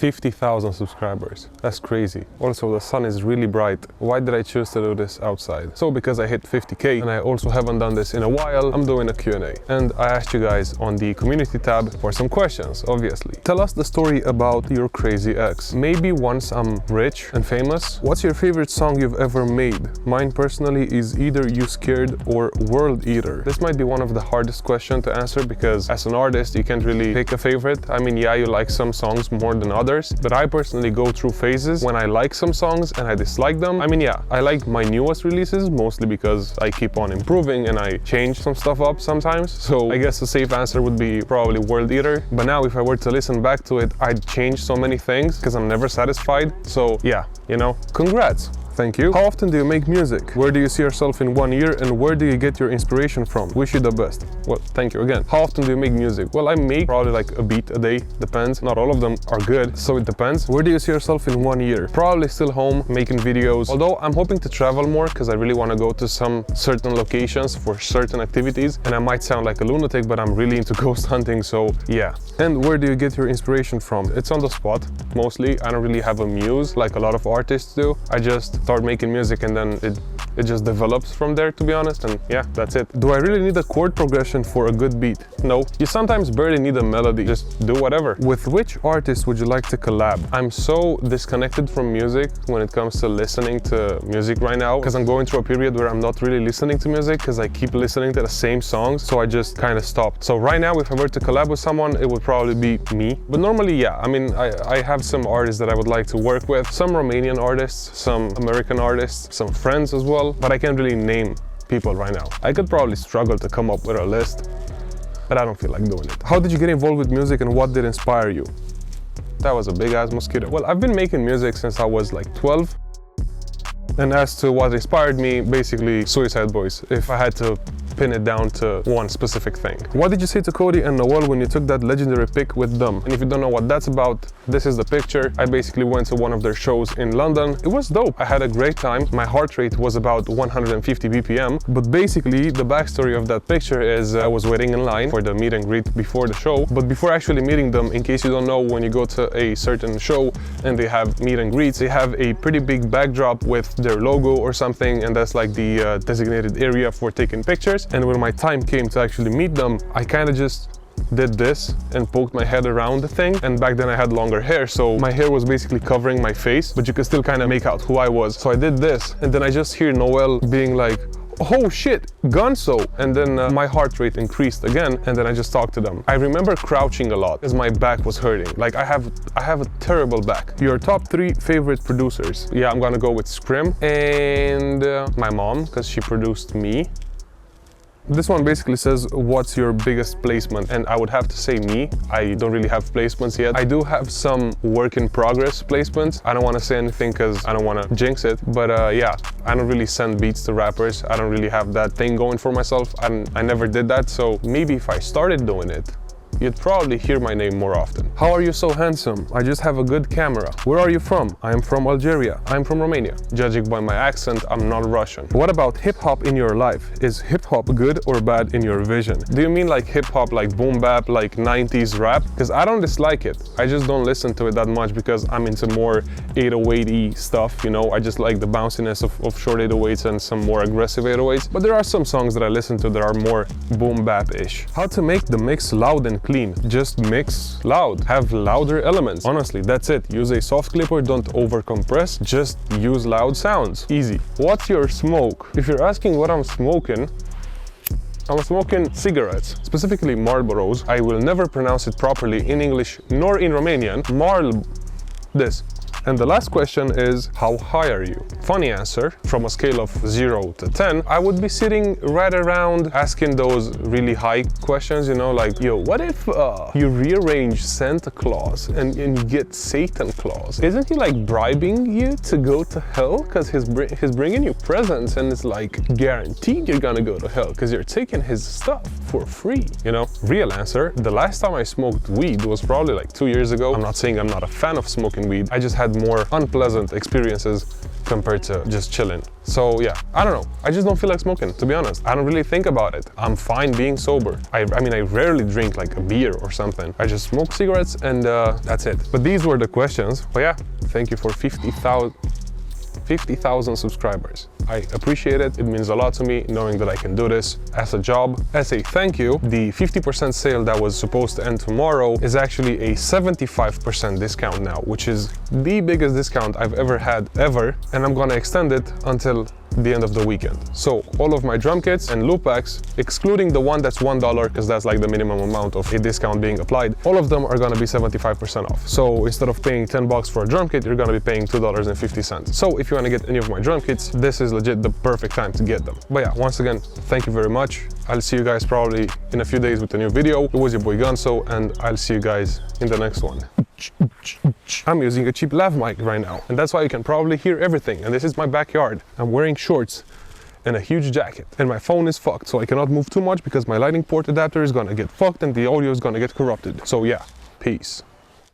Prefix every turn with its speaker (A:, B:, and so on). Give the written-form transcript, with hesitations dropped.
A: 50,000 subscribers. That's crazy. Also, the sun is really bright. Why did I choose to do this outside? So because I hit 50K and I also haven't done this in a while, I'm doing a Q&A. And I asked you guys on the community tab for some questions, obviously. Tell us the story about your crazy ex. Maybe once I'm rich and famous. What's your favorite song you've ever made? Mine personally is either You Scared or World Eater. This might be one of the hardest questions to answer because as an artist, you can't really pick a favorite. I mean, yeah, you like some songs more than others, but I personally go through phases when I like some songs and I dislike them. I mean, yeah, I like my newest releases mostly because I keep on improving and I change some stuff up sometimes. So I guess the safe answer would be probably World Eater. But now if I were to listen back to it, I'd change so many things because I'm never satisfied. So yeah, you know, congrats. Thank you. How often do you make music? Where do you see yourself in 1 year and where do you get your inspiration from? Wish you the best. Well, thank you again. How often do you make music? Well, I make probably like a beat a day, depends. Not all of them are good, so it depends. Where do you see yourself in 1 year? Probably still home, making videos. Although I'm hoping to travel more because I really want to go to some certain locations for certain activities. And I might sound like a lunatic, but I'm really into ghost hunting, so yeah. And where do you get your inspiration from? It's on the spot, mostly. I don't really have a muse like a lot of artists do. I just start making music and then it just develops from there, to be honest, and yeah, that's it. Do I really need a chord progression for a good beat? No. You sometimes barely need a melody, just do whatever. With which artist would you like to collab? I'm so disconnected from music when it comes to listening to music right now because I'm going through a period where I'm not really listening to music because I keep listening to the same songs, so I just kind of stopped. So right now, if I were to collab with someone, it would probably be me. But normally, yeah, I mean, I have some artists that I would like to work with, some Romanian artists, some American artists, some friends as well, but I can't really name people right now. I could probably struggle to come up with a list, but I don't feel like doing it. How did you get involved with music and what did inspire you? That was a big ass mosquito. Well, I've been making music since I was like 12. And as to what inspired me, basically Suicide Boys, if I had to pin it down to one specific thing. What did you say to Cody and Noel when you took that legendary pic with them? And if you don't know what that's about, this is the picture. I basically went to one of their shows in London. It was dope. I had a great time. My heart rate was about 150 BPM. But basically, the backstory of that picture is I was waiting in line for the meet and greet before the show. But before actually meeting them, in case you don't know, when you go to a certain show and they have meet and greets, they have a pretty big backdrop with their logo or something, and that's like the designated area for taking pictures. And when my time came to actually meet them, I kind of just did this and poked my head around the thing. And back then I had longer hair, so my hair was basically covering my face, but you could still kind of make out who I was. So I did this, and then I just hear Noel being like, oh shit, Gunsoww. And then my heart rate increased again, and then I just talked to them. I remember crouching a lot as my back was hurting. Like I have a terrible back. Your top 3 favorite producers? Yeah, I'm gonna go with Scrim and my mom, because she produced me. This one basically says, what's your biggest placement? And I would have to say me. I don't really have placements yet. I do have some work in progress placements. I don't want to say anything because I don't want to jinx it. But yeah, I don't really send beats to rappers. I don't really have that thing going for myself. I never did that. So maybe if I started doing it, you'd probably hear my name more often. How are you so handsome? I just have a good camera. Where are you from? I am from Algeria. I'm from Romania. Judging by my accent, I'm not Russian. What about hip-hop in your life? Is hip-hop good or bad in your vision? Do you mean like hip-hop, like boom bap, like 90s rap? Because I don't dislike it. I just don't listen to it that much because I'm into more 808-y stuff, you know? I just like the bounciness of short 808s and some more aggressive 808s. But there are some songs that I listen to that are more boom bap-ish. How to make the mix loud and clean? Just mix loud. Have louder elements. Honestly, that's it. Use a soft clipper, don't overcompress. Just use loud sounds. Easy. What's your smoke? If you're asking what I'm smoking cigarettes, specifically Marlboros. I will never pronounce it properly in English nor in Romanian. This. And the last question is, how high are you? Funny answer, from a scale of 0 to 10, I would be sitting right around asking those really high questions, you know, like, yo, what if you rearrange Santa Claus and you get Satan Claus? Isn't he like bribing you to go to hell? Because he's bringing you presents and it's like guaranteed you're gonna go to hell because you're taking his stuff for free, you know? Real answer, the last time I smoked weed was probably like 2 years ago. I'm not saying I'm not a fan of smoking weed, I just had more unpleasant experiences compared to just chilling. So yeah, I don't know. I just don't feel like smoking, to be honest. I don't really think about it. I'm fine being sober. I mean, I rarely drink like a beer or something. I just smoke cigarettes and that's it. But these were the questions. But yeah, thank you for 50,000 subscribers. I appreciate it. It means a lot to me knowing that I can do this as a job. As a thank you, the 50% sale that was supposed to end tomorrow is actually a 75% discount now, which is the biggest discount I've ever had ever, and I'm gonna extend it until the end of the weekend. So all of my drum kits and loop packs, excluding the one that's $1 because that's like the minimum amount of a discount being applied, all of them are gonna be 75% off. So instead of paying 10 bucks for a drum kit, you're gonna be paying $2.50. So if you wanna get any of my drum kits, this is legit the perfect time to get them. But yeah, once again, thank you very much. I'll see you guys probably in a few days with a new video. It was your boy Gunsoww, and I'll see you guys in the next one. I'm using a cheap lav mic right now, and that's why you can probably hear everything. And this is my backyard. I'm wearing shorts and a huge jacket, and my phone is fucked, so I cannot move too much because my lightning port adapter is gonna get fucked and the audio is gonna get corrupted. So yeah, peace.